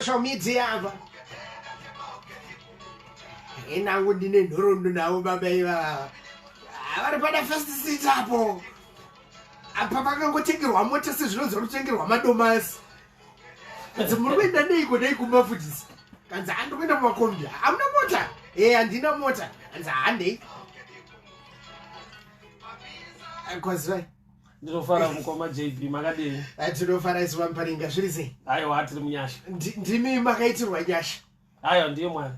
social media hapa. Inangu ndine nhoroondo nawo baba iva. Vari pada first seat hapo. Apa pakangotengerwa mota sezvinonzi kutengerwa madomasi. Kanzi muri kuenda neiko kumafutisi. Kanzi handikuenda kumakombi. Hamuna mota? Handina mota. Kanzi handei. Kwazivai. Ndinofara mukoma JP makadini. Tinofara isuva Muparinga zviri sei? Aiwa tiri munyasha. Ndimi makaitirwa nyasha. Aiwa ndiye mwari.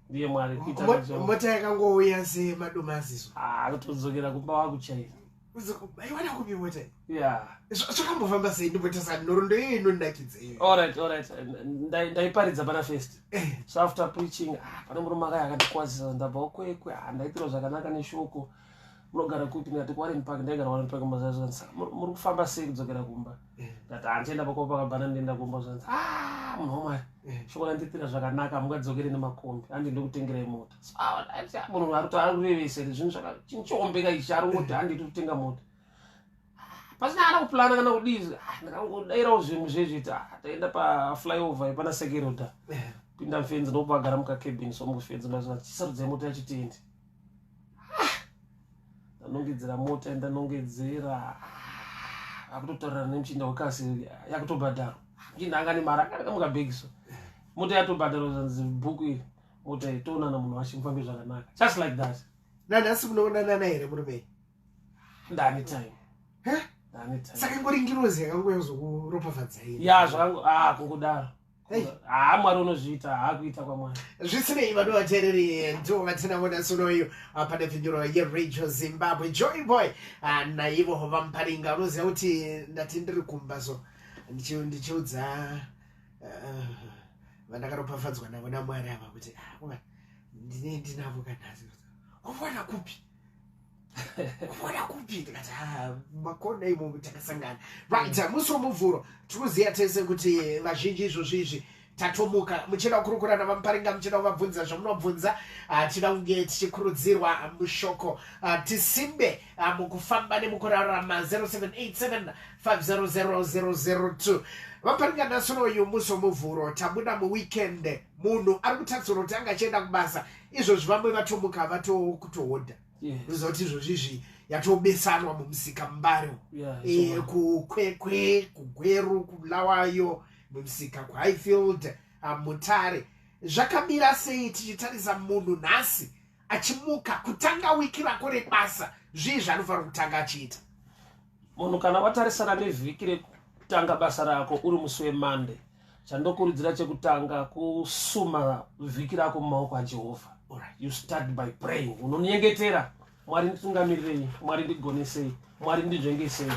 Ndiye mwari kuita kacho. Mota yakangouya semadomasi isu. Kutodzokera kumba wakuchaira. Aiwana kupi mota? Zvakambofamba sei ndimbotasa nhoroondo iyo inondakidze. Alright. Ndaiparidza pana first. So after preaching, pane murume akatikwazisa ndabva kwekwe ndaitirwa zvakanaka neshoko. Munogara kupi ndati Warren Park ndaigara Warren Park mazazansa. Muri kufamba sei kudzokera kumba? Ndati handienda pakopa kabana ndienda kumba zvanzi. Munhu wamwari. Shoko randitira zvakanaka mungadzokere nemakombi. Handi ndikutengerai mota. Munhu ari kurevesa zvinhu zvakachinchombeka ichi ari ngoti handiti kutenga mota. Pasina ana kuplana kana kudii. Ndakangodairawo zvinhu zvezviti taenda paflyover pana Sekeroda. Pinda mufenzi ndopagara mukakebhini somufenzi mazvanzi chisarudzai mota yachitende. Ndanongedzera mota ndanongedzera akutotaurira nemuchinda wekasi yakutobhadharwa ndanga nemari akareka mukabhegiso mota yatobhadharwa zvanzi bhuku iri mota itoonana munhu wachimufambi zvakanaka just like that. Nanhasi munoonanana here murume? Ndani time. Saka ingori ngirozi yakangouya kuzokuropafadzai? Kungodaro. Mwari unozviita hakuita kwamwari. Zvisinei vateereri ndivo vatinamona sunoyo pane pfinyuro yeRadio Zimbabwe. Joy Boy naivo vaMuparinga unoziva kuti ndati ndiri kumba so ndichiudza vandakaropafadzwa navo naMwari ava kuti ndinavo kanhasi. Kuona kupi? Ndikati makona imomo takasangana. Right, musi womuvhuro tinoziva tese kuti vazhinji izvozvizvi tatomuka muchida kukurukura navaMuparinga muchida kuvabvunza zvamunobvunza tida kunge tichikurudzirwa mushoko tisimbe mukufamba nemukurarama 0787500002. vaMuparinga nasunoyu musi womuvhuro tabuda muweekend munhu ari kutarisirwa kuti anga achienda kubasa izvozvi vamwe vatomuka vatokutohodha. Unoziva kuti izvozvizvi yatobesanwa mumusika Mbaro. Kukwekwe, kuGweru, kuBulawayo, mumusika kuHighfield, Mutare. Zvakamira sei tichitarisa munhu nhasi achimuka kutanga wiki rako rebasa zvii zvaanofanira kutanga achiita? Munhu kana watarisana nevhiki rekutanga basa rako uri musi weMonday, chandokurudzira chekutanga kusuma vhiki rako mumaoko aJehovha. You start by praying. Unonyengetera Mwari nditungamirirei, Mwari ndigonesei, Mwari ndizvengesei.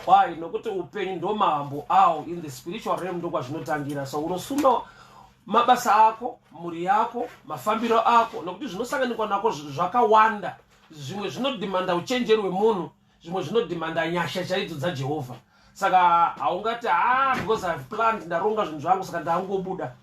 Why? Nokuti upenyu ndo mahambo awo in the spiritual realm ndo kwazvinotangira. So unosuma mabasa ako, mhuri yako, mafambiro ako, nokuti zvinosanganikwa nako zvakawanda. Zvimwe zvinodimanda uchenjeri hwemunhu, zvimwe zvinodimanda nyasha chaidzo dzaJehovha. Saka haungati because I've planned ndaronga zvinhu zvangu saka ndangobuda.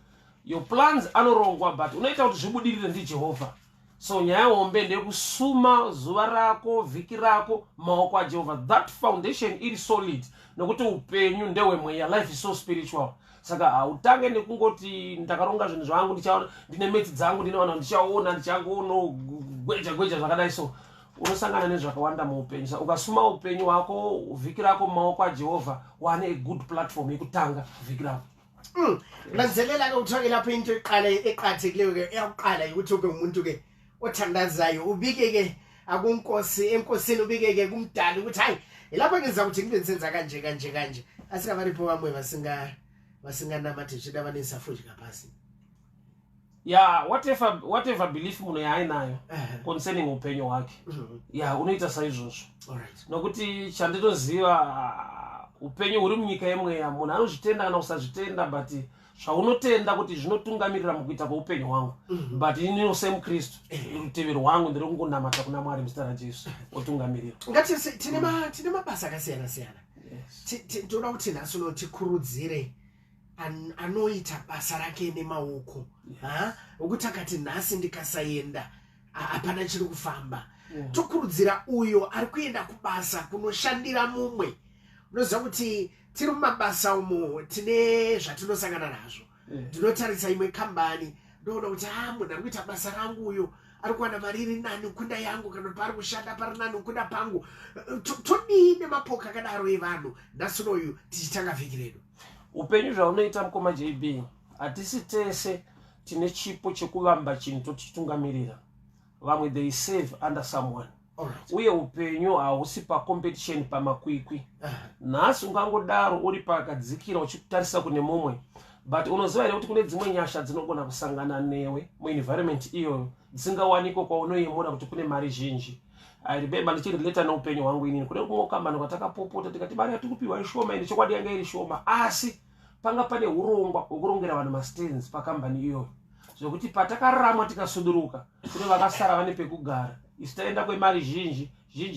Your plans anorongwa but unoita kuti zvibudirire ndiJehovha. So nyaya hombe ndekusuma zuva rako, vhiki rako maoko aJehovha. That foundation iri solid. Nokuti upenyu ndehwemweya, life is so spiritual. Saka hautange nekungoti ndakaronga zvinhu zvangu ndine meti dzangu ndinowana ndichaona ndichangono gweja zvakadai so. Unosangana nezvakawanda muupenyu. Saka ukasuma upenyu wako, vhiki rako maoko aJehovha, wane a good platform yekutanga vhiki rako. Lanzelela ke uthoke lapho into eqhathekileyo ke eyakuqala ukuthi ube umuntu ke othandazayo ubike ke akunkosi enkosini ubike ke kumdali ukuthi hayi lapho ngenza ukuthi ngibe ngisenza kanje asikabaripo bamwe basinganamathi shida abanisa futhi kapasi. Whatever belief munhu yainayo concerning upenyu wakhe. Unoita saizvozvo. Alright. Nokuti chandinoziva upenyu huri munyika yemweya munhu anozvitenda kana kusazvitenda but zvaunotenda kuti zvinotungamirira mukuita kweupenyu hwangu. But inini semuKristu rutivi rwangu ndiri kungonamata kuna Mwari muzita raJesu otungamirira. Ngati tine mabasa akasiyana-siyana. Toda kuti nhasi tikurudzire anoita basa rake nemaoko. Ukuthi akati nhasi ndikasaenda hapana chiri kufamba. Tokurudzira uyo ari kuenda kubasa kunoshandira mumwe. Unoziva kuti tiri mumabasa umo tine zvatinosangana nazvo. ndinotarisa imwe kambani ndoona kuti munhu ari kuita basa rangu uyo ari kuwana mari iri nani kunda yangu kana pari kushanda pari nani kunda pangu. Todii nemapoka akadaro evanhu nhasi uyu tichitanga vhiki redu. Upenyu zvaunoita mukoma JB hatisi tese tine chipo chekuvamba chinhu tochitungamirira. Vamwe they save under someone. Uye upenyu hausi pacompetition pamakwikwi. Nhasi ungangodaro uri pakadzikira uchikutarisa kune mumwe, but unoziva here kuti kune dzimwe nyasha dzinogona kusangana newe muenvironment iyoyo dzisingawanikwe kwaunoyemura kuti kune mari zhinji. I remember ndichirelata neupenyu hwangu inini kune kumwe kambani kwatakapopota tikati mari yatiri kupiwa ishoma ende chokwadi yanga iri shoma, asi panga pane urongwa hwekurongera vanhu mastands pakambani iyoyo zvokuti patakaramwa tikasuduruka kune vakasara vane pekugara isi taenda kwemari zhinji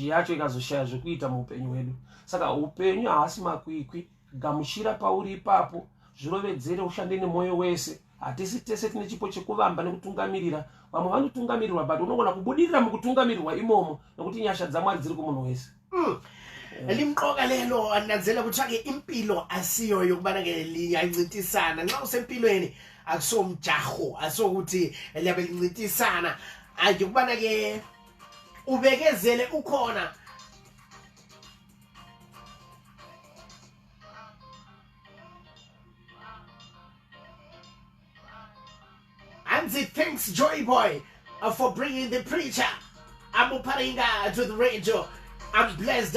yacho ikazoshaya zvekuita muupenyu hwedu. Saka upenyu haasi makwikwi, gamuchira pauri ipapo, zvirovedzere ushande nemwoyo wese. Hatisi tese tine chipo chekuvamba nekutungamirira. Vamwe vanotungamirirwa but unogona kubudirira mukutungamirirwa imomo nekuti nyasha dzaMwari dziri kumunhu wese. Limqoka lelo ananzela ukuthi impilo asiyo yokubana ke liyancintisana. Nxa usempilweni akusomjaho, asokuthi liyabe lincintisana. Ayokubana ke ubekezele ukhona. Anzi, thanks Joy Boy for bringing the preacher. I'm Paringa to the radio. I'm blessed.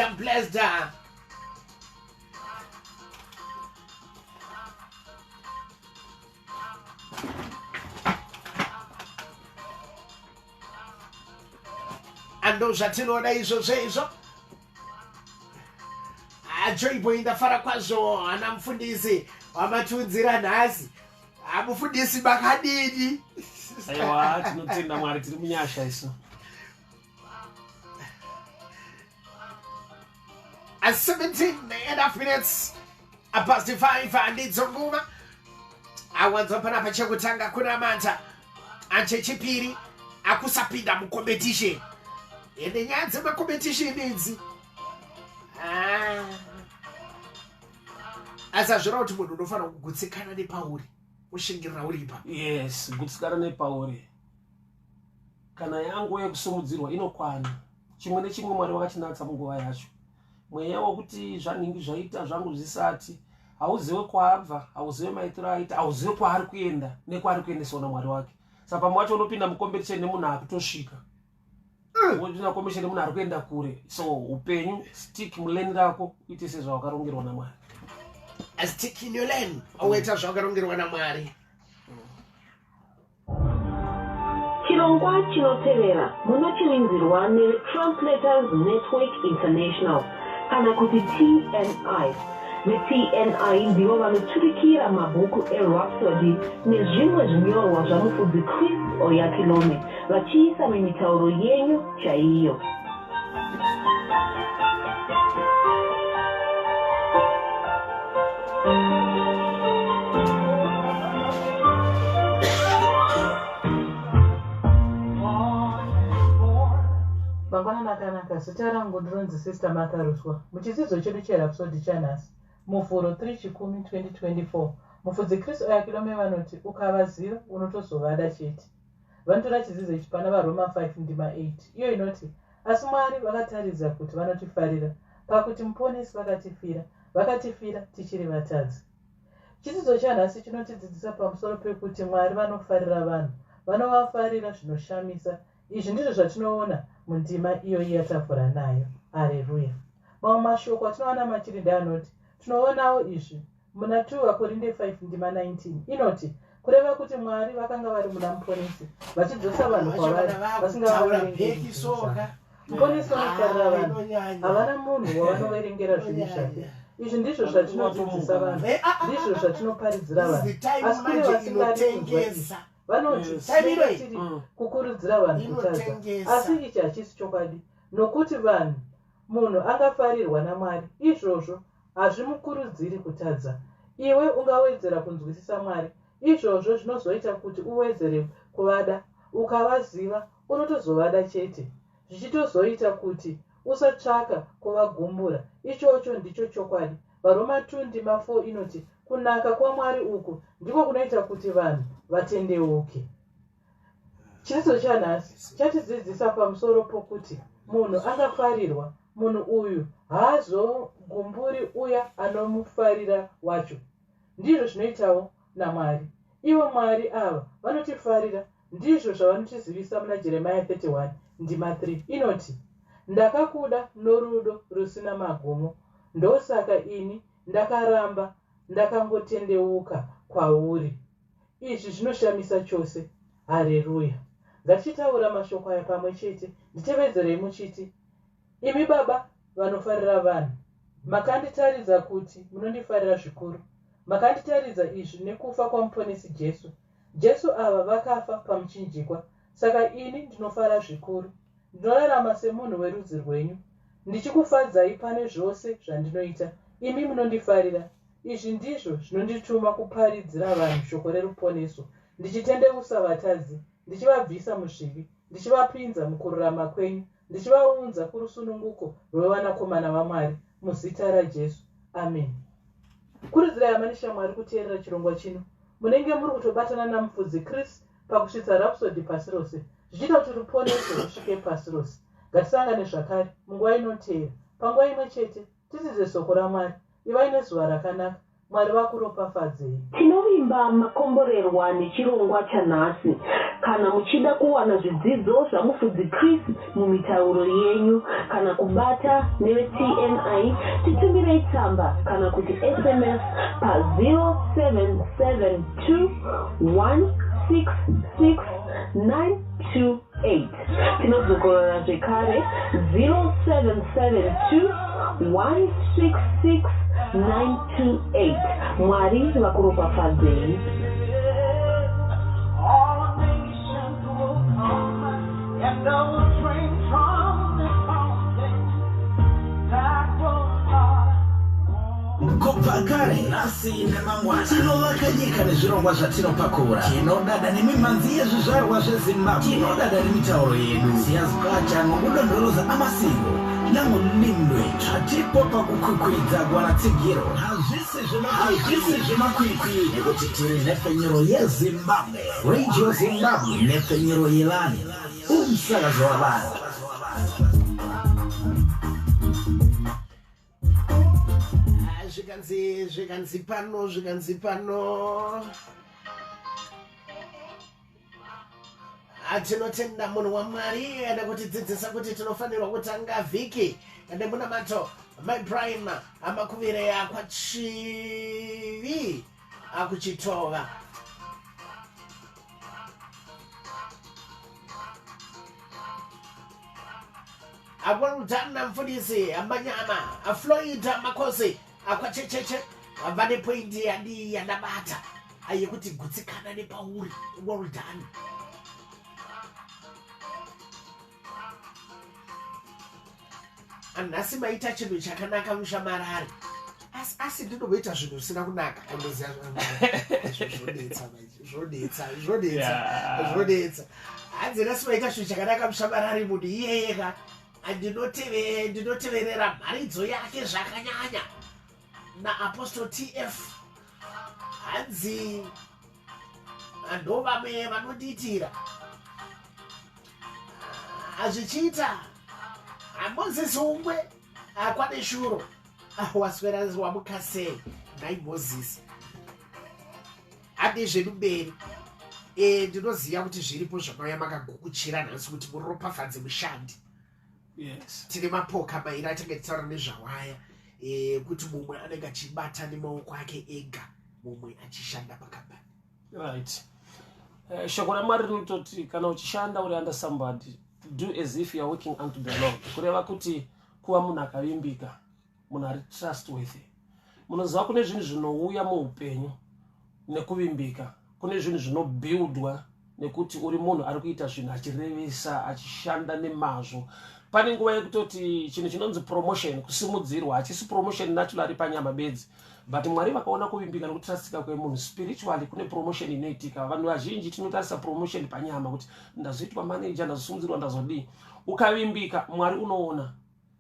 Ando zvatinoda izvo Joy Boy ndafara kwazvo ana mufundisi wamatiunzira nhasi. Amufundisi bakadini. Aiwa tinotenda Mwari tiri munyasha isu. At 17.5 minutes past 5 andidzonguma awanza panapa chekutanga kuna manta achechipiri akusapinda mucompetition ende nyaya dzemacompetition idzi asazvira kuti munhu unofanira kugutsikana nepauri ushingirira uripa. Yes, gutsikana nepauri. Kana yangu yekusumudzirwa inokwana. Chimwe nechimwe Mwari wakachinatsa munguva yacho. Mweya wokuti zvanhingi zvaita zvangu zvisati, hauziwe kwaabva, hauziwe maitiro aita, hauziwe kwaari kuenda nekwaari kuendeswa naMwari wake. Saka pamwe wacho unopinda mucompetition nemunhu akutosvika. Unopinda mucompetition nemunhu ari kuenda kure. So upenyu stick muleni rako uite sezvawakarongerwa naMwari. Stick in your lane, oita zvawakarongerwa naMwari. Chirongwa chinotevera munochirinzirwa neTranslators Network International kana kuti TNI. NeTNI ndivo vanoturikira mabhuku eRhapsody nezvimwe zvinyorwa zvamufudzi Chris Oyakilome vachiisa mumitauro yenyu chaiyo. Nakanaka zita rangu ndinonzi Sister Martha Ruswa. Muchidzidzo chedu cheRhapsody chanhasi mufuro 3/10/2024 mufudzi Chris Oyakilome vanoti ukavaziva unotozovada chete. Vanotora chidzidzo ichi pana vaRoma 5:8 iyo inoti asi Mwari vakataridza kuti vanotifarira pakuti muponesi vakatifira tichiri vatadzi. Chidzidzo chanhasi chinotidzidzisa pamusoro pekuti Mwari vanofarira vanhu, vanovafarira zvinoshamisa. Izvi ndizvo zvatinoona mundima iyo yatavhura nayo. Haleluya. Mamwe mashoko atinoona machirindi anoti tinoonawo izvi muna 2 Vakorinde 5:19 inoti kureva kuti Mwari vakanga vari muna muponesi vachidzosa vanhu kwavari vasingavaverengeri. Muponesi vanofarira vanhu, havana munhu wavanoverengera zvivi zvake. Izvi ndizvo zvatinodzidzisa vanhu, ndizvo zvatinoparidzira vanhu, asi kune vasingadi kunzwa izvi vanoti tiri kukurudzira vanhu kutadza, asi ichi hachisi chokwadi, nokuti munhu angafarirwa naMwari, izvozvo hazvimukurudziri kutadza. Iwe ungawedzera kunzwisisa Mwari, izvozvo zvinozoita kuti uwedzere kuvada, ukavaziva unotozovada chete, zvichitozoita kuti usatsvaka kuvagumbura. Ichocho ndicho chokwadi. Varoma 2:4 inoti kunaka kwaMwari uku ndiko kunoita kuti vanhu vatendeuke. Chidzidzo chanhasi chatidzidzisa pamusoro pokuti munhu angafarirwa munhu uyu haazogumburi uya anomufarira wacho. Ndizvo zvinoitawo naMwari. Ivo Mwari ava vanotifarira. Ndizvo zvavanotizivisa muna Jeremiah 31:3 inoti, ndakakuda norudo rusina magumo, ndosaka ini ndakaramba ndakangotendeuka kwauri. Izvi zvinoshamisa chose. Haleluya. Ngatichitaura mashoko aya pamwe chete. Nditevedzerei muchiti, imi baba vanofarira vanhu, makanditaridza kuti munondifarira zvikuru. Makanditaridza izvi nekufa kwamuponesi Jesu. Jesu ava vakafa pamuchinjikwa. Saka ini ndinofara zvikuru. Ndinorarama semunhu werudzi rwenyu, ndichikufadzai pane zvose zvandinoita. Imi munondifarira. Izvi ndizvo zvinondituma kuparidzira vanhu shoko reruponeso, ndichitendeusa vatadzi, ndichivabvisa muzvivi, ndichivapinza mukururama kwenyu, ndichivaunza kurusununguko rwevanakomana vaMwari muzita raJesu. Amen. Kurudzirai hama neshamwari kuteerera chirongwa chino. Munenge muri kutobatana namufudzi Chris pakusvitsa Rhapsody pasi rose, zvichiita kuti ruponeso rusvike pasi rose. Ngatisangane zvakare munguva inoteera. Panguva imwe chete tidzidze shoko raMwari. Ivai nezuva rakanaka. Mwari vakuropafadzei. Tinovimba makomborerwa nechirongwa chanhasi. Kana muchida kuwana zvidzidzo zvamufudzi Chris mumitauro yenyu kana kubata neTNI, titumirei tsamba kana kuti SMS pa 0772166928. Tinozokorora zvekare 0772166928. Mwari vakuropafadzei. And those drink from the fountain that will Kopakare nasi nemangwana tinovakanyika nezvirongwa zvatinopakura. Tinodada nemimanzi yezvizvarwa zveZimbabwe. Tinodada nemitauro yedu. Siyazikacha ngokudondoroza amasiro namulindwe. Zvatipo pakukwikwidzwa kwanatsigiro. Hazvisi zvemakwikwi nekuti tiri nhefenyuro yeZimbabwe. Radio Zimbabwe nhefenyuro yelani. Umsakazo wavanhu. Zvikanzi pano tinotenda munhu waMwari ane kutidzidzisa kuti tinofanirwa kutanga vhiki ane muna mato maprime amakuviri akwachivi akuchitova. Akwarutana mfundisi amanyama Floyd Makosi akwachecheche vane pointi yandabata ayekuti gutsikana nepauri warudhani. Anhasi maita chinhu chakanaka mushamarari asi ndinoboita zvinhu zvisina kunaka. Zvodetsa hanzi nasi maita chinhu chakanaka mushamarari munhu iyeyeka ndinoteverera mharidzo yake zvakanyanya naApostle TF. Hanzi ndo vamwe vanodiitira azvichiita Moses Ungwe akwane shuro waswera wamukasei nai Moses ade zvedu mberi. Ndinoziva kuti zviripo zvakauya makagukuchira nhasi kuti muropafadze mushandi. Yes. Tine mapoka mairi atinge tisaura nezvawaya kuti mumwe anenge achibata nemaoko ake ega mumwe achishanda pakambani. Right. Shoko raMwari rinototi kana uchishanda uri under somebody, do as if you are working unto the Lord. Kureva kuti kuva munhu akavimbika, munhu ari trustworthy. Munoziva kune zvinhu zvinouya muupenyu nekuvimbika. Kune zvinhu zvinobuildwa nekuti uri munhu ari kuita zvinhu achirevesa, achishanda nemazvo. Pane nguva yekutoti chinhu chinonzi promotion, kusimudzirwa, hachisi promotion naturally panyama bedzi. But Mwari vakaona kuvimbika nokutrastika kwemunhu spiritually kune promotion inoitika. Vanhu vazhinji tinotarisa promotion panyama kuti ndazoitwa manager, ndazosimudzirwa, ndazodii. Ukavimbika Mwari unoona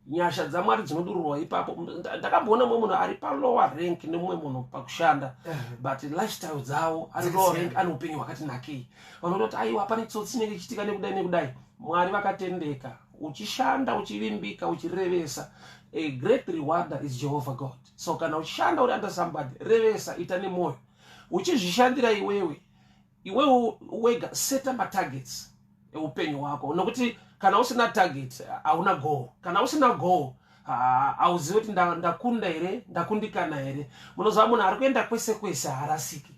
nyasha dzamwari dzinodururwa ipapo. Ndakaona mumwe munhu ari lower rank nemumwe munhu pakushanda, but lifestyle dzawo ari lower rank, ane upenyu hwakati nakei. Vanototi aiwa pane tsotsi inenge ichiitika nekudai nekudai. Mwari vakatendeka, uchishanda uchivimbika uchirevesa. A great rewarder is Jehovah God. So kana uchishanda uri under somebody, revesa, ita nemoyo. Uchizvishandira iwewe wega seta matargets eupenyu hwako. Nokuti kana usina target hauna goal. Kana usina goal hauzivi kuti ndakunda here, ndakundikana here. Munoziva munhu ari kuenda kwese kwese harasiki.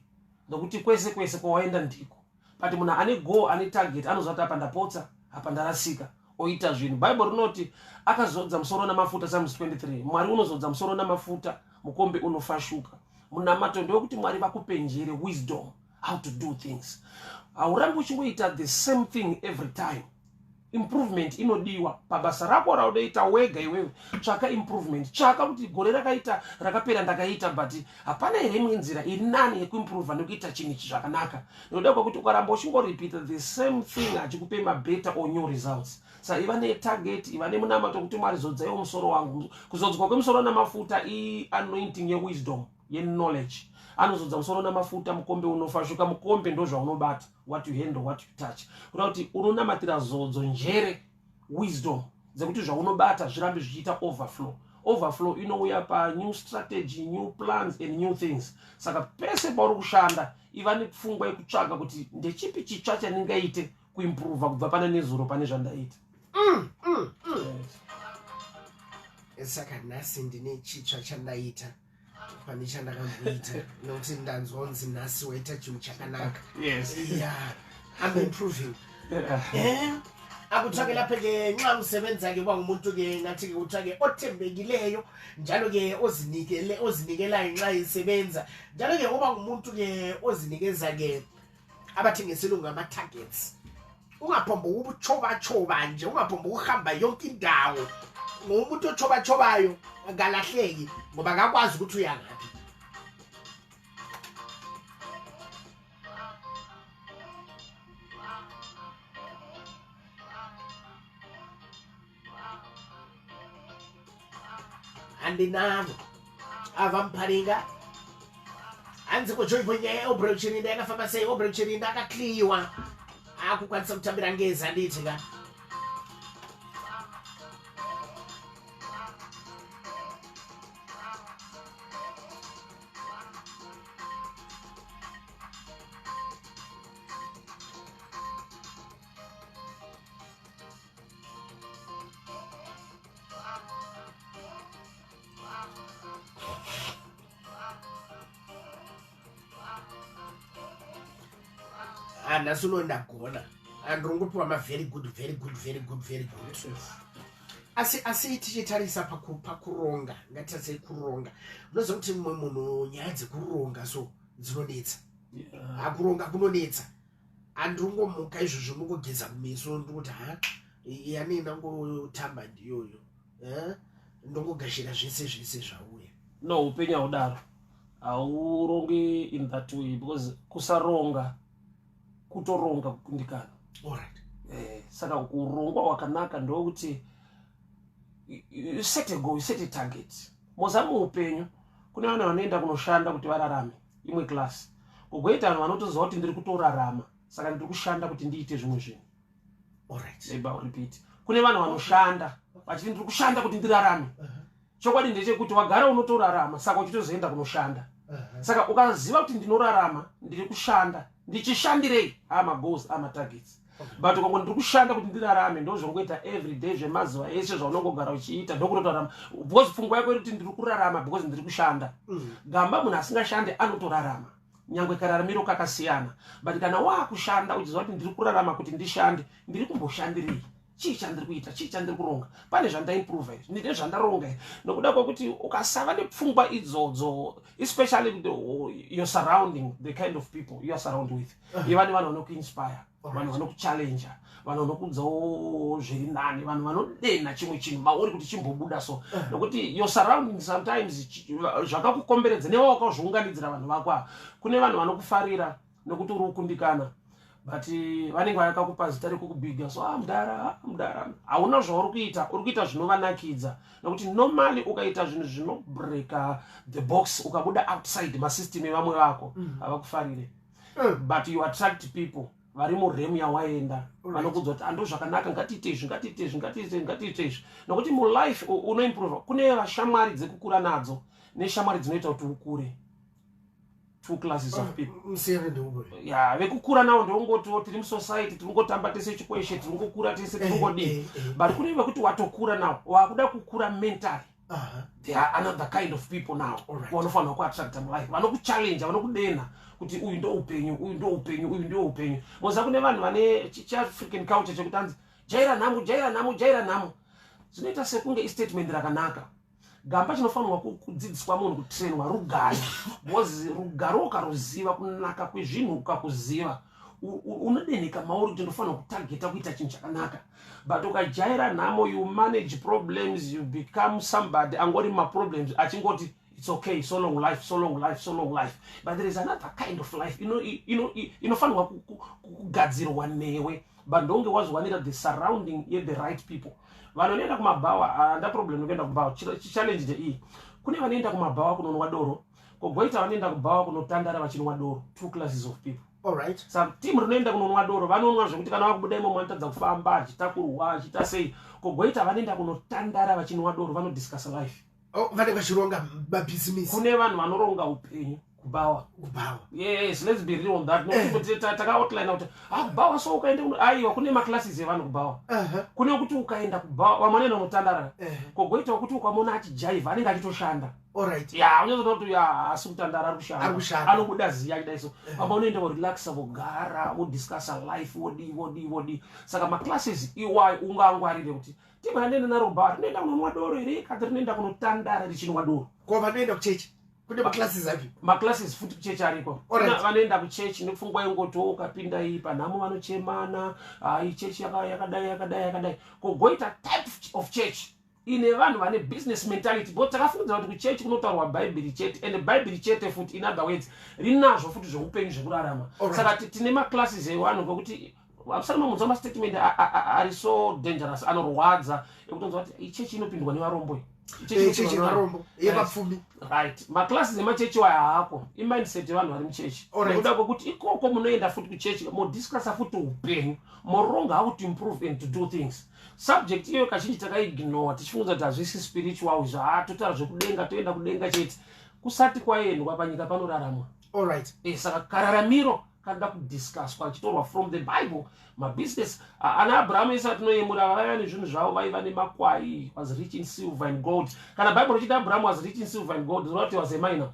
Nokuti kwese kwese kwawaenda ndiko. But munhu ane goal, ane target, anoziva kuti apa ndapotsa, apa ndarasika, oita zvinhu. Bible rinoti akazodza musoro namafuta, Psalms 23. Mwari unozodza musoro namafuta, mukombe unofashuka. Munamato ndewekuti Mwari vakupenjere wisdom, how to do things. Haurambi uchingoita the same thing every time. Improvement inodiwa pabasa rako raunoita wega iwewe. Tsvaka improvement, tsvaka kuti gore rakapera ndakaita, but hapana here imwe nzira iri nani yekuimprova nekuita chinhu zvakanaka. Ndoda kuti ukaramba uchingorepeat the same thing achikupe better or new results. Saka iva netarget, iva nemunamato kuti Mwari zodzaiwo musoro wangu. Kuzodzwa kwemusoro namafuta anointing yewisdom, knowledge. Anozodza musoro namafuta, mukombe unofashuka. Mukombe ndozvaunobata, what you handle, what you touch. Kuda kuti unonamatira zodzo, njere, wisdom dzekuti zvaunobata zvirambe zvichiita overflow. Overflow inouya pa new strategy, new plans and new things. Saka pese pauri kushanda iva nepfungwa yekutsvaga kuti ndechipi chitsva chandingaite kuimprova kubva pane nezuro pane zvandaita. Saka nhasi ndine chitsva chandaita pane chandakamboita nokuti ndanzwa kunzi nhasi waita chinhu chakanaka. Yes. Yeah, I'm improving. Akutsvakela peke nxa usebenza ke umuntu ke ngathi ke uthake othembekileyo njalo ke ozinikelayo nxa isebenza njalo ke uba umuntu ke ozinikeza ke abathengiselwa ngama targets. Ungaphomba ukuchoba nje, ungaphomba ukuhamba yonke indawo. Ngomuntu ochobayo akalahleki ngoba akakwazi ukuthi uyangaphi. Andinavo avamparinga anzi kujoibonye obrechini ndakafamba sei, obrechini ndakakliwa akukwanisa kutambira ngezi anditi ka. Nasuno ndagona androngopiwa very good. Asi tichitarisa pakuronga, ngatitarisa kuronga. Unoziva kuti mumwe munhu nyaya dzekuronga so dzinonetsa. Kuronga kunonetsa. Androngomuka izvozvo nongogeza kumeso ndokuti yani ndangotamba ndiyoyo. Ndongogashira zvese zvauya. No, upenyu haudaro. Haurongi in that way because kusaronga kutoronga kukundikana. Alright. Saka kurongwa wakanaka ndokuti you set a goal, you set a target. Mozamu upenyu kune vanhu vanoenda kunoshanda kuti vararame imwe class. Kugoita vanhu vanotoziva kuti ndiri kutorarama saka ndiri kushanda kuti ndiite zvimwe zvinhu. Alright. Maybe I'll repeat. Kune vanhu vanoshanda vachiti ndiri kushanda kuti ndirarame. Chokwadi ndechekuti wagara unotorarama saka uchitozoenda kunoshanda. Saka ukaziva kuti ndinorarama ndiri kushanda ndichishandirei ama goals ama targets. But ukango ndiri kushanda kuti ndirarame ndozvongoita every day zvemazuva ese zvaunongogara uchiita ndokutorarama because pfungwa yako iri kuti ndiri kurarama because ndiri kushanda. Gamba munhu asingashande anotorarama nyangwe kararamiro kakasiyana. But kana waakushanda uchiziva kuti ndiri kurarama kuti ndishande ndiri kumboshandirei, chii chandiri kuita, chii chandiri kuronga, pane zvandaimprova izvi, ndine zvandaronga izvi. Nokuda kwokuti ukasava nepfungwa idzodzo, especially your surrounding, the kind of people you are surrounded with, iva nevanhu vanokuinspire, vanhu vanokuchallenge, vanhu vanokudzawo zviri nani, vanhu vanodena chimwe chinhu mauri kuti chimbobuda so. Nokuti your surrounding sometimes zvakakukomberedza newe wakazviunganidzira vanhu vako. Kune vanhu vanokufarira nokuti uri kukundikana. but vanenge vakakupa zita rekukubiga so mudara hauna zvauri kuita zvinovanakidza nokuti normally ukaita zvinhu zvinobreaka the box ukabuda outside masystem evamwe vako havakufarire but you attract people vari muremu yawaenda vanokudza kuti ando zvakanaka ngatiite izvi nokuti mulife unoimprove kune vashamwari dzekukura nadzo neshamwari dzinoita kuti ukure. Two classes of people. Vekukura navo ndongoti tiri musociety tiringotamba tese chikweshe tiringokura tese tiringodii but kune vekuti watokura navo wakuda kukura mentally. They are another kind of people now vanofanira kuattracta mulife vanokuchallenge vanokudena kuti uyu ndo upenyu moza kune vanhu vane chiafrican culture chekuti anzi jaira nhamu zvinoita sekunge istatement rakanaka. Gamba chinofanirwa kudzidziswa munhu kutrainwa rugare because rugare ukaruziva kunaka kwezvinhu ukakuziva unodenheka mauri kuti ndofanirwa kutargeta kuita chinhu chakanaka but ukajaira nhamo you manage problems you become somebody angori maproblems achingoti it's okay so long life but there is another kind of life inofanirwa kugadzirwa newe but ndonge wazwanira the surrounding the right people. Vanoenda kumabhawa anda problem nokuenda kubhawa challenge ndei kune vanoenda kumabhawa kunonwa doro kogoita vanoenda kubhawa kunotandara vachinwa doro. Two classes of people. Alright. Some team rinoenda kunonwa doro vanonwa zvekuti kana vakubuda imo vanotadza kufamba achitakurwa achita sei kogoita vanoenda kunotandara vachinwa doro vanodiscuss life. Vanenge vachironga mabusiness. Kune vanhu vanoronga upenyu kubawa. Yes, let's be real on that. No, taka outline out. Kubawa so ukaenda aiwa kune maclasses evanhu kubawa. Kune kuti ukaenda kubawa wamanena unotandara. Kogoita kuti ukamona achijive anenge achitoshanda. Alright. Unozoona kuti asukutandara arikushanda. Anobuda ziya kudai so. Aba unoenda relaxa vogara, vodiscuss life, wodi. Saka maclasses iwayo ungangwarire kuti tiba nenda naro bar, nenda kunonwa doro ere, kadri nenda kunotandara richinwa doro. Kwa vanoenda kuchechi. Kune maclasses api? Maclasses futi kuchechi ariko. Vanoenda kuchechi nekufungwa ingoto ukapinda ipa namo vanochemana, ichechi yakadai. Kogoita type of church ine vanhu vane business mentality but takafundzira kuti kuchechi kunotaurwa bhaibheri chete and bhaibheri chete futi in other words rinazvo futi zveupenyu zvekurarama. Saka tine maclasses evanhu ngokuti Absalom munzwa mastatement ari so dangerous anorwadza ekutonzwa kuti ichechi inopindwa nevarombo. Chechi varombo yevapfumi. Right. Maclasses emachechi waya hapo. Imindset yevanhu vari muchechi. Ndoda kuti ikoko munoenda futi kuchechi mo discuss futi upenyu, moronga how to improve and to do things. Subject iyo kazhinji takaignore tichifunga kuti hazvisi spiritual totaura zvekudenga toenda kudenga chete kusati kwaendwa panyika panoraramwa. Alright. Saka kararamiro kanda kudiscuss kwachitorwa from the Bible. Mabusiness ana Abraham isa tinoyemura vaya nezvinhu zvavo vaiva nemakwai was rich in silver and gold. Kana Bible richiti Abraham was rich in silver and gold zvinoti was a minor.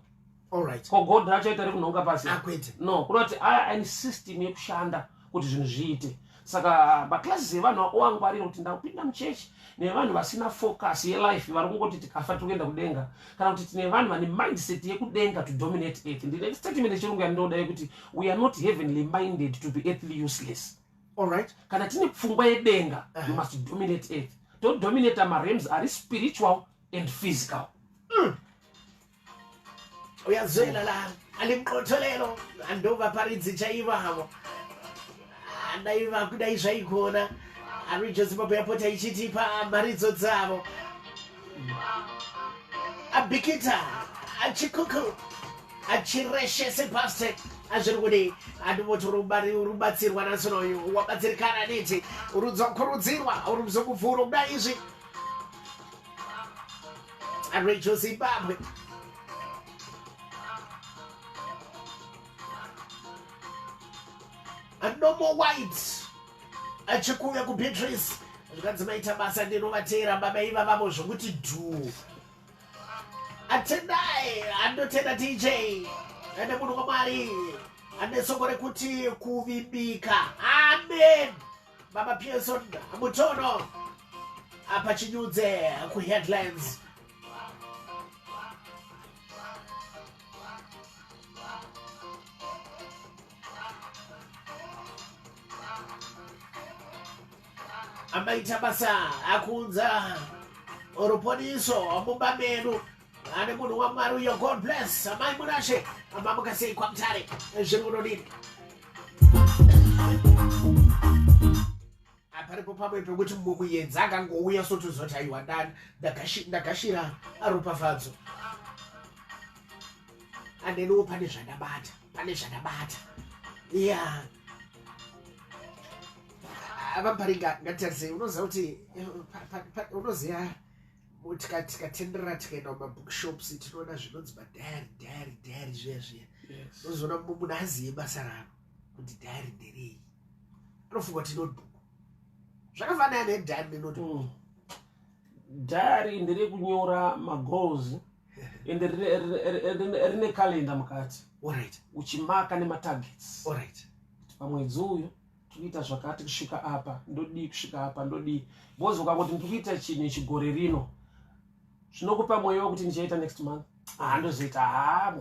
Alright. Ko gold rachaita rekunhonga pasi. Akwete. No, kunoti ane system yekushanda kuti zvinhu zviite. Saka maclasses evanhu oangwarira kuti ndakupinda muchechi nevanhu vasina focus yelife vari kungoti tikafa tokuenda kudenga kana kuti tine vanhu vane mindset yekudenga to dominate earth. Ndine statement yechirungu yandinoda yekuti we are not heavenly minded to be earthly useless. Alright. Kana tine pfungwa yedenga you must dominate earth. Don't dominate amarems are spiritual and physical. Uyazwela la alimqotholelo andova paridzi chaiva havo. Andaiva kudai zvaikona arijo Zimbabwe yapota ichitipa maridzo dzavo abhikita achikuku achireshe sepaste azvirikudi andivoti rubatsirwa nasonoyu wabatsirikana neti uruzokurudzirwa uruzokuvhura kuda izvi arijo Zimbabwe no more white achikuya kuBeatrice zvikanzi maita basa ndinovatera baba iva vavo zvokuti dhu atendai andotenda DJ ane munhu waMwari ane soko rekuti kuvimbika. Amen. Baba Pearson Mutono apa chinyudze kuheadlines. Amaita basa akunza oruponiso mumba menu ane munhu waMwari uyo. God bless amai munashe amamukasei kwamutare zvingunodini. paripo pamwe pekuti muyenzi akangouya sotozoti aiwa ndagashira aropafadzo andeniwo pane zvandabata ya vaparinga ngatitarisa unoziva kuti unoziva tikatenderera tikaenda mumabookshops tinoona zvinonzi madhayari zviya unozoona munhu azive basa raro kuti dhayari nderei anofunga kuti notebook zvakafanana nedhayari nenotebook dhayari nderekunyora magoals ende rine kalenda mukati uchimaka nematargets pamwedzi uyu tikuita zvakati kusvika apa ndodii bozi ukangoti ndikuita chinhu chigore rino zvinokupa mwoyo wekuti ndichaita next month ndozoita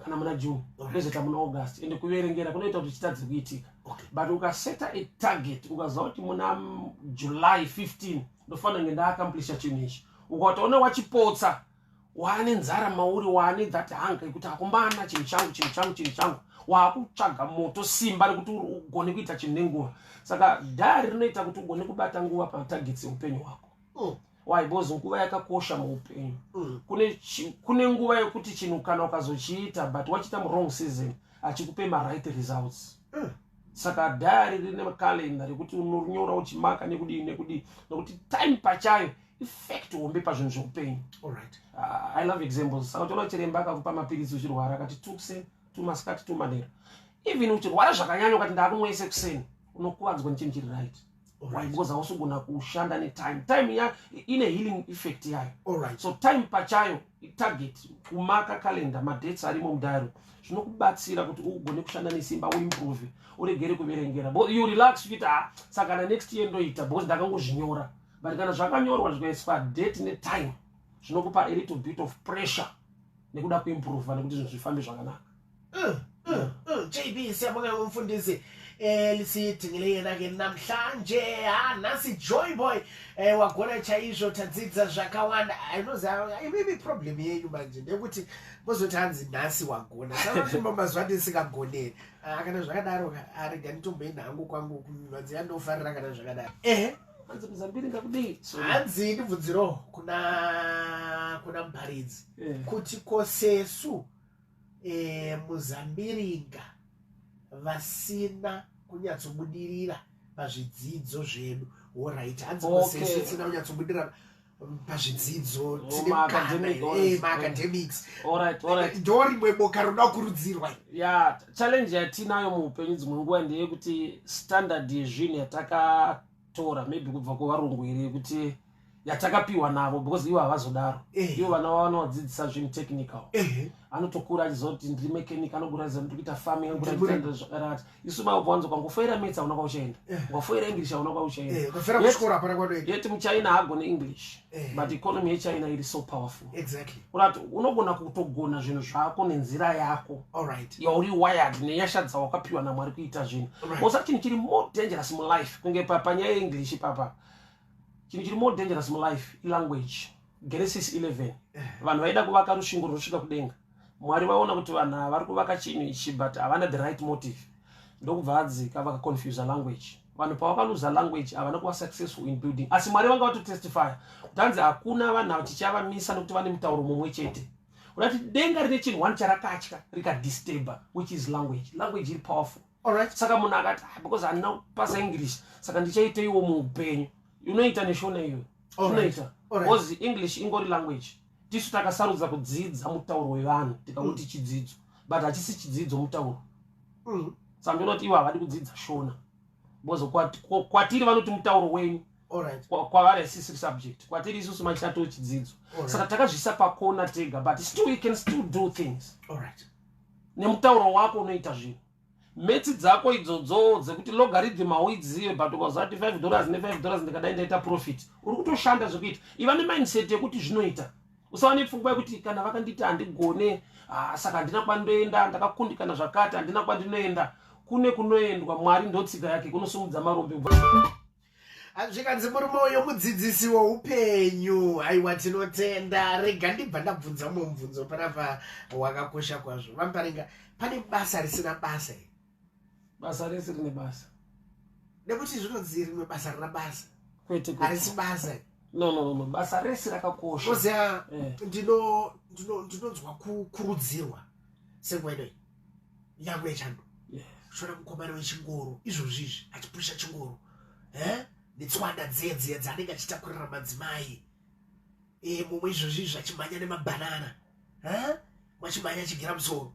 kana muna June ndozoita muna August ende kuverengera kunoita kuti chitadze kuitika but ukaseta a target ukaziva kuti muna July 15 ndofanira kunge ndaakamplisa chinhu ichi ukataona wachipotsa waane nzara mauri waane that hunger yekuti akumbana chinhu changu waakutsvaga moto simba rekuti ugone kuita chinhu nenguva saka dhayari rinoita kuti ugone kubata nguva patargets eupenyu hwako because nguva yakakosha muupenyu kune nguva yekuti chinhu kana ukazochiita but wachiita murong season achikupe maright results saka dhayari rine kalenda rekuti unonyora uchimaka nekudii nekuti time pachayo effect hombe pazvinhu zveupenyu. I love examples. Saka toona chiremba akakupa mapirisi uchirwara akati 2 kuseni 2 masikati 2 manheru. Even uchirwara zvakanyanya ukati ndakumwese kuseni unokuvadzwa nechinhu chiri right. Because hausogona kushanda netime. Time ya ine healing effect yayo. So time pachayo target kumaka calendar madates arimo mudhayari zvinokubatsira kuti ugone kushanda nesimba uimprove uregere kuverengera. But you relax uchiti saka na next year ndoita because ndakangozvinyora. But kana zvakanyorwa zvikaiswa date netime zvinokupa a little bit of pressure nekuda kuimprove nekuti zvinhu zvifambe zvakanaka. JB siyabonga umfundisi lisitingilena ke namhlanje nasi Joy Boy wagona chaizvo tadzidza zvakawanda inoza maybe problem yenyu manje ndekuti mozoti hanzi nasi wagona saka mazuva ndisingagoneri kana zvakadaro arega nditomboenda hangu kwangu kunwadzi yandofarira kana zvakadaro hanzi Muzambiringa kudii hanzi ndibvunziro kuna Mubharidzi kuti kosesu Muzambiringa vasina kunyatsobudirira pazvidzidzo zvedu alright hanzi kosesu sina kunyatsobudirira pazvidzidzo tine academics alright ndorimwe boka roda kurudzirwa challenge yatinayo muupenyu dzimwe nguva ndeyekuti standard yezvinhu yatakatora maybe kubva kuvarungu here kuti yatakapiwa navo because ivo havazodaro ivo vana vavo vanovadzidzisa zvinhu technical anotokura achizoti ndiri mechanic anoguraziva ndikuita farming anoguraziva zvakarati isu mavanzo kwangofoira maths hauna kwauchaenda kwafoira english hauna kwauchaenda yeti muchina hagone english but economy yechina iri so powerful kurati unogona kutogona zvinhu zvako nenzira yako yauri wired nenyasha dzawakapiwa naMwari kuita zvinhu osa chinhu chiri more dangerous mulife kunge panyaya yenglish papa chinhu chiri more dangerous mulife ilanguage. Genesis 11 vanhu vaida kuvaka rusvingo runosvika kudenga Mwari vaona kuti vanhu vari kuvaka chinhu ichi but havana the right motive ndokubva vadzika vakaconfuse language. Vanhu pavakaluza language havana kuva successful in building asi Mwari vanga vatotestify kuti hanzi hakuna vanhu tichavamisa nokuti vane mutauro mumwe chete unati denga rine chinhu one charakatya rikadisturba which is language iri powerful. Saka munhu akati because handina kupasa English saka ndichaiteiwo muupenyu unoita neshona iyo unoita because English ingori language tisu takasarudza kudzidza mutauro wevanhu tikauti chidzidzo but hachisi chidzidzo mutauro saka ndinoti ivo havadi kudzidza shona because kwatiri vanoti mutauro wenyu kwavari hasisiri subject kwatiri isusu machitato chidzidzo saka takazvisa pakona tega but still we can still do things nemutauro wako unoita zvinhu metsi dzako idzodzo dzekuti logarithm hauidzive but ukazati $5 ne$5 ndikadai ndaita profit uri kutoshanda zvekuita iva nemindset yekuti zvinoita usava nepfungwa yekuti kana vakanditi handigone saka handina kwandoenda ndakakundikana zvakati handina kwandinoenda kune kunoendwa Mwari ndotsika yake kunosumudza marombe zvikanzi muri moyo mudzidzisi weupenyu haiwa tinotenda rega ndibva ndabvunza mubvunzo panapa wakakosha kwazvo Vamuparinga pane basa risina basa basa rese rine basa nekuti zvinonzi rimwe basa rina basa kwete harisi basa no basa rese rakakosha oziya ndinonzwa kukurudzirwa senguva inoi yangu yechando shora mukomana wechingoro izvozvizvi achipusha chingoro netswanda dzedze dzaanenge achitakurira madzimai mumwe izvozvizvi achimhanya nemabhanana mwachimhanya achigera musoro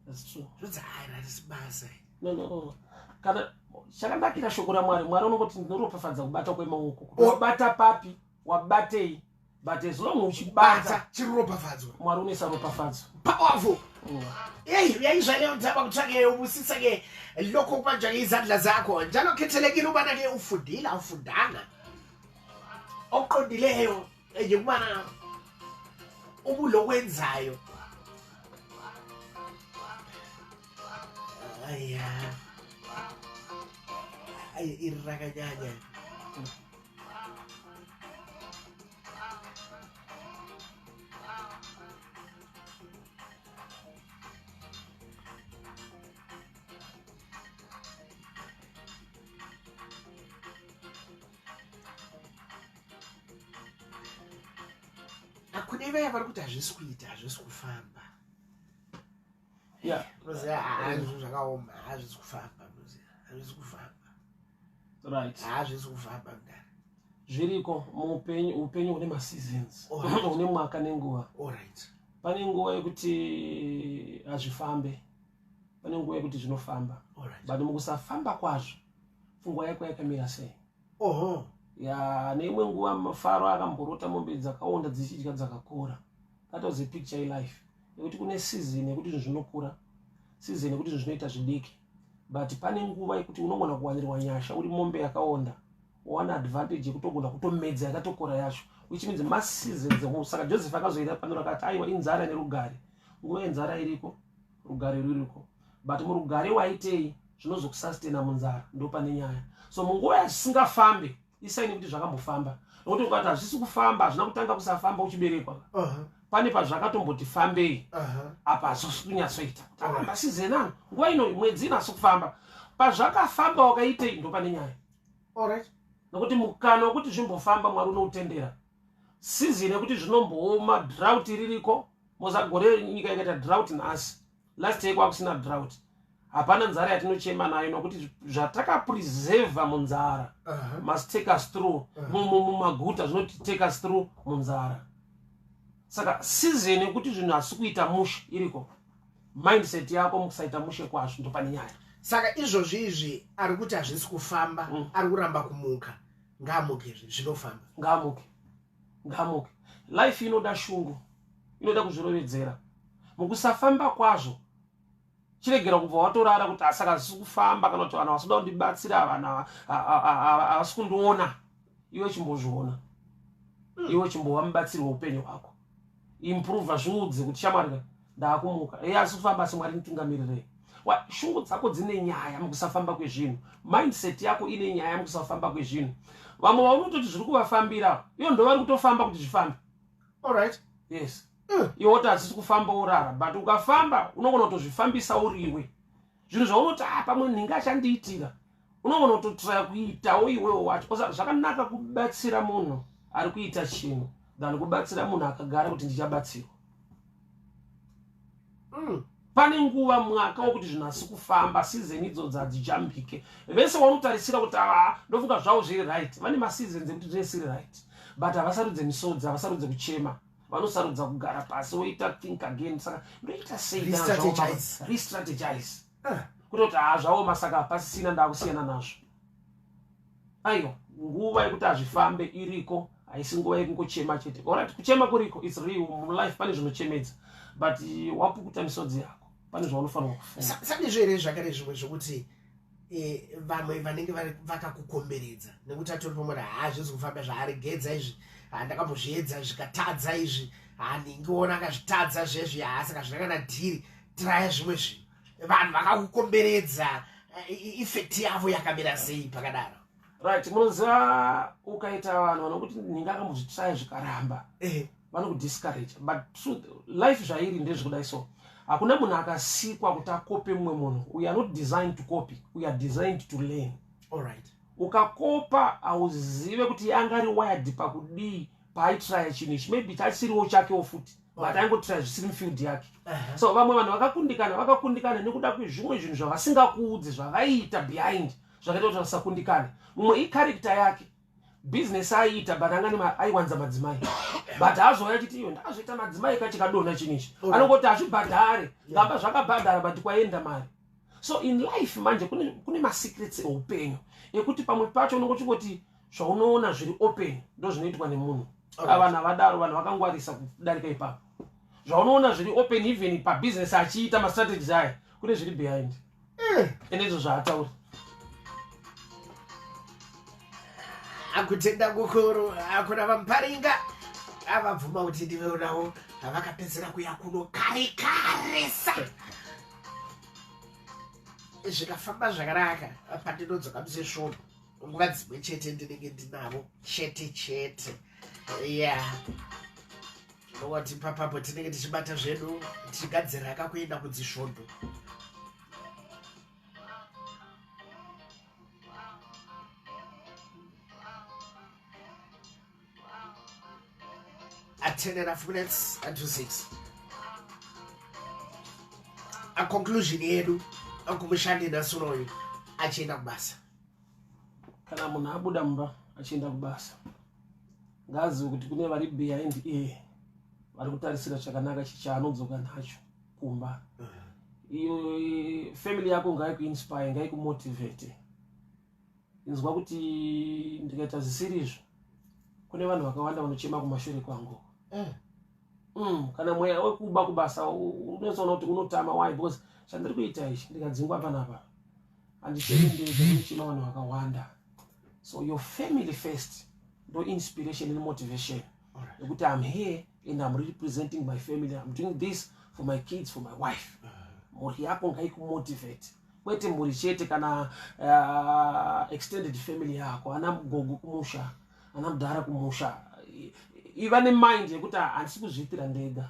zvodzi harisi basa no kana chakanakira shoko raMwari unongoti ndinoropafadza kubata kwemaoko kuti wabata papi wabatei but as long uchibata chiropafadzwa Mwari unoisa ropafadzo powerful yaizvaneotamba kutsvake ubusisake loko kupanzvake izandla zakho njalo khethelekile ubanake ufundile awufundanga okuqondileyo nje kubana ubulokwenzayo irakanyanya akune vaya vari kuti hazvisi kuita hazvisi kufamba hazvo zvakaoma hazvisi kufamba hazvisi kufamba right hazvisi kufamba mudare zviriko upenyu hune maseasons hune mwaka nenguva alright pane nguva yekuti hazvifambe pane nguva yekuti zvinofamba but mukusafamba kwazvo pfungwa yako yakamira sei neimwe nguva mafaro akamborota mombe dzakaonda dzichidya dzakakura. That was a picture in life yekuti kune season yekuti zvinhu zvinokura, season yekuti zvinhu zvinoita zvidiki, but pane nguva yekuti unogona kuwanirwa nyasha uri mombe yakaonda, wana advantage yekutogona kutomedza yakatokora yacho, which means mass seasons. Saka Joseph akazoita pano rakati aiwa inzara nerugare. Nguva yenzara iriko, rugare ruriko, but murugare waitei zvinozokusustain munzara, ndo pane nyaya. So munguva yasingafambe isaini kuti zvakambofamba, nokuti ukati hazvisi kufamba hazvina kutanga kusafamba uchiberekwa. Pane pazvakatomboti fambei apa hazvisi kunyatsoita akamba season ano nguva ino mwedzi inasi kufamba, pazvakafamba wakaitei ndo pane nyaya. Alright. Nokuti mukana wekuti zvimbofamba Mwari unoutendera. Season yekuti zvinombooma drought ririko, mozagore nyika ikaita drought nhasi, last year kwakusina drought, hapana nzara yatinochema nayo nokuti zvatakapreserva munzara must take us through mumaguta zvinoti take us through munzara. Saka season yekuti zvinhu hasi kuita mushe iriko, mindset yako mukusaita mushe kwazvo ndo pane nyaya. Saka izvozvizvi ari kuti hazvisi kufamba, ari kuramba kumuka, ngaamuke zvinofamba. Ngaamuke. Life inoda shungu, inoda kuzvirovedzera. Mukusafamba kwazvo chiregera kubva watorara kuti asaka hazvisi kufamba kana kuti vanhu vasoda kundibatsira, vanhu havasi kundiona. Iwe chimbozviona, iwe chimbova mubatsiri weupenyu hwako, improve zviudze kuti shamwari ndakumuka, hazvisi kufamba asi Mwari nditungamirire. Shungu dzako dzine nyaya mukusafamba kwezvinhu, mindset yako ine nyaya mukusafamba kwezvinhu. Vamwe vaunototi zviri kuvafambira iyo ndo vari kutofamba kuti zvifambe. Alright. Yes. Iwe woti hazvisi kufamba urara, but ukafamba unogona kutozvifambisa uriwe. Zvinhu zvaunoti pamwe nhinga achandiitira, unogona kutotraya kuitawo iwewo wacho. Zvakanaka kubatsira munhu ari kuita chinhu than kubatsira munhu akagara kuti ndichabatsirwa. Pane nguva mwaka wokuti zvinhu hasi kufamba, season idzodzo hadzijambike. Vese vanotarisira kuti ndofunga zvavo zviri right, vane maseasons ekuti zvesiri right, but havasarudze misodzi, havasarudze kuchema, vanosarudza kugara pasi woita think again. Saka ndoita sei re-strategize kutoti zvaoma, saka hapasisina ndakusiyana nazvo. Aiwa, nguva yekuti hazvifambe iriko, haisi nguva yekungochema chete. Alright, kuchema kuriko, it's real, mulife pane zvinochemedza, but wapukuta misodzi yako pane zvaunofanirwa kufunda. Sandizvo here zvakare zvimwe zvokuti vamwe vanenge vakakukomberedza nekuti atori pomwe hazvisi kufamba zvaaregedza izvi, ndakambozviedza zvikatadza izvi, ndingiona akazvitadza zvezvi, saka zvinakana dhiri tiraya zvimwe zvinhu. Vanhu vakakukomberedza, effect yavo yakamira sei pakadaro? Right, munoziva ukaita vanhu vanokuti nhinga akambozvitraya zvikaramba, vanokudiscourage, but truth life zvairi ndezvekudai so. Hakuna munhu akasikwa kuti akope mumwe munhu. We are not designed to copy, we are designed to learn. Alright. ukakopa auzive kuti yanga ari wired pakudii paaitry chinichi maybe chasiriwo chakewo futi but angotry zvisiri mufield yake. So vamwe vanhu vakakundikana nekuda kwezvimwe zvinhu zvavasingakuudze zvavaita behind zvakaita kuti vasakundikane. Mumwe icharacter yake business aiita but aiwanza madzimai but azouya chiti iyo ndazoita madzimai kachikadona chinichi anongoti azvibhadhare ngamba zvakabhadhara but kwaenda mari. So in life manje kune masecrets eupenyu ekuti pamwe pacho unongochingoti zvaunoona zviri open ndo zvinoitwa nemunhu. Vanhu avadaro, vanhu vakangwarisa kudarika ipapo. Zvaunoona zviri open even pabusiness achiita mastrategies aya kune zviri behind. Ende izvo zvaataura. Akutenda kukuru akuna vamparinga avabvuma kuti ndiveonawo vakapedzera kuya kuno karikarisa zvikafamba zvakanaka pandinodzoka musesvono nguva dzimwe chete ndinenge ndinavo chete nowati papapo tinenge tichibata zvedu tichigadziraka kuenda kudzisvondo. At 10.5 minutes until 6. A conclusion yedu akumushandi nasunoyu achienda kubasa. Kana munhu abuda mumba achienda kubasa ngazive kuti kune vari behind vari kutarisira chakanaka chaanodzoka nacho kumba. Iyo family yako ngaikuinspire, ngaikumotivate. Inzwa kuti ndikaita zvisiri izvo kune vanhu vakawanda vanochema kumashure kwangu. Kana mweya wekuba kubasa unozoona kuti unotama. Why? Because chandiri kuita ichi ndikadzingwa panapa handichemi ndezvekuchema vanhu vakawanda. So your family first, no inspiration and motivation. Because I'm here and I'm representing my family. I'm doing this for my kids, for my wife. Mori yako ngaikumotivate. Kwete muri chete kana extended family yako ana mgogo kumusha ana mudhara kumusha. Even in mind yekuti handisi kuzviitira ndega.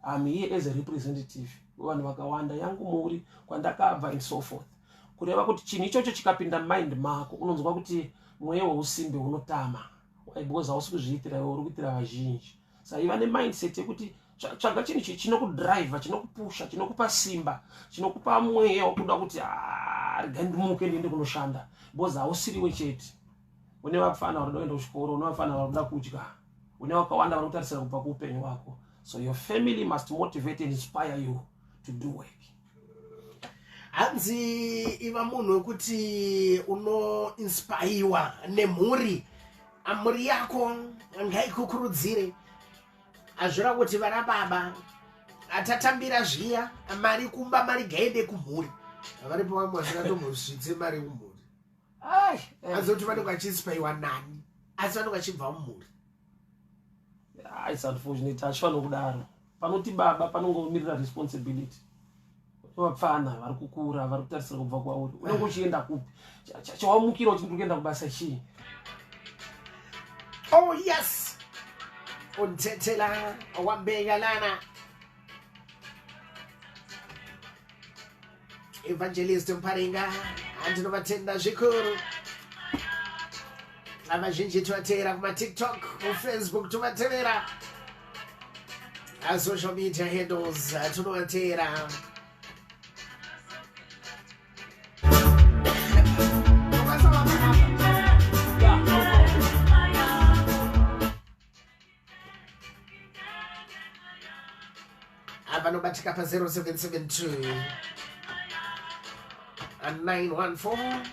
I'm here as a representative. Vanhu vakawanda yangu muri kwandakabva and so forth. Kureva kuti chinhu ichocho chikapinda mind mako unonzwa kuti mweya weusimbe unotama. Because hausi kuzviitira iwe uri kuitira vazhinji. So iva nemindset yekuti tsvaga chinhu chinokudrive, chinokupusha, chinokupa simba, chinokupa mweya wekuda kuti rega ndimuke ndiende kunoshanda. Because hausiriwe chete. Une vafana vari kuenda kuchikoro, une vafana vari kuda kudya, une vakawanda vari kutarisira kubva kuupenyu hwako. So your family must motivate and inspire you to do work. Hanzi iva munhu wekuti unoinspaiwa nemhuri. Mhuri yako ngaikukurudzire. Azvira kuti vana baba atatambira zviya mari kumba mari gaende kumhuri. Varipo vamwe vasingatombosvitse mari kumhuri. Azoti vanenge vachiinspaiwa nani asi vanenge vachibva mumhuri. It's unfortunate. Hachifana kudaro. Panoti baba panongomirira responsibility. Vapfana vari kukura vari kutarisira kubva kwauri. Unenge uchienda kupi? Chawamukira uchiri kuenda kubasa chii? Oh yes. Untetela wambegalana. Evangelist Mparinga andinovatenda zvikuru. Avazhinji tovatevera kuma TikTok, ku Facebook tovatevera. Social media handles tonovatevera. Vanobatika pa 0772 914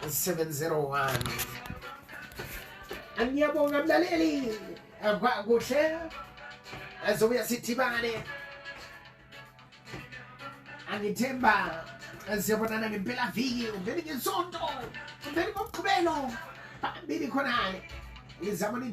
701. Angiyabonga mlaleli kwakuhle azobuya sithibane. Angithemba siyabonana ngempela viki, ngempela ngesonto, ngempela ngoMgqibelo phambili khonale. Izamani